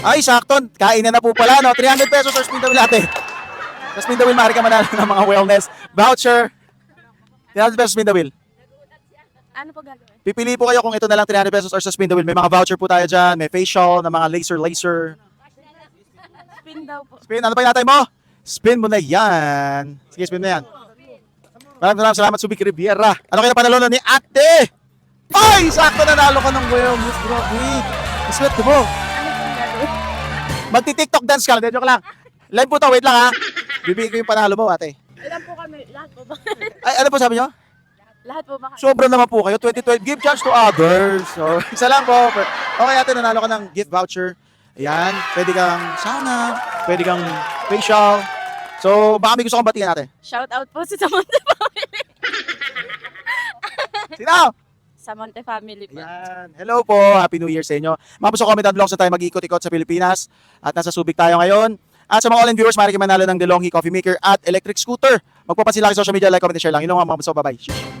Ay, sakto. Kain na po pala, no? 300 pesos or spin the wheel natin. Sa spin the wheel, maaari ka manalo ng mga wellness voucher. 300 pesos spin the wheel. Ano po gagawin? Pipili po kayo kung ito na lang 300 pesos or sa spin the wheel. May mga voucher po tayo dyan. May facial na mga laser. Spin daw po. Spin, ano pa yung natay mo? Spin mo na yan. Sige, spin mo na yan. Maraming salamat, Subic Riviera. Ano kayo na panalo ni ate? Ay, sakto nanalo ka ng wellness. Grabe. Swerte mo. Ano po gagawin? Magti-TikTok dance ka. Joke lang. Live po to, wait lang ha. Bibigyan ko yung panalo mo, ate. Ilan po kami? Lahat po ba? Ay, ano po sabi nyo? Lahat po ba kami? Sobra naman po kayo. 2012, give chance to others. So, isa lang po. Okay, ate, nanalo ka ng gift voucher. Ayan, pwede kang sauna, pwede kang facial. So, baka may gusto kong batihan natin. Shout out po sa Monte Family. Sino? Sa Monte Family po. Ayan. Hello po. Happy New Year sa inyo. Mga puso comment and vlogs na tayo mag-ikot-ikot sa Pilipinas. At nasa Subic tayo ngayon. At sa mga all-in viewers, maaari kayo manalo ng DeLonghi Coffee Maker at electric scooter. Magpapansin lang sa social media, like, comment, and share lang. Yun lang mga puso. Bye-bye.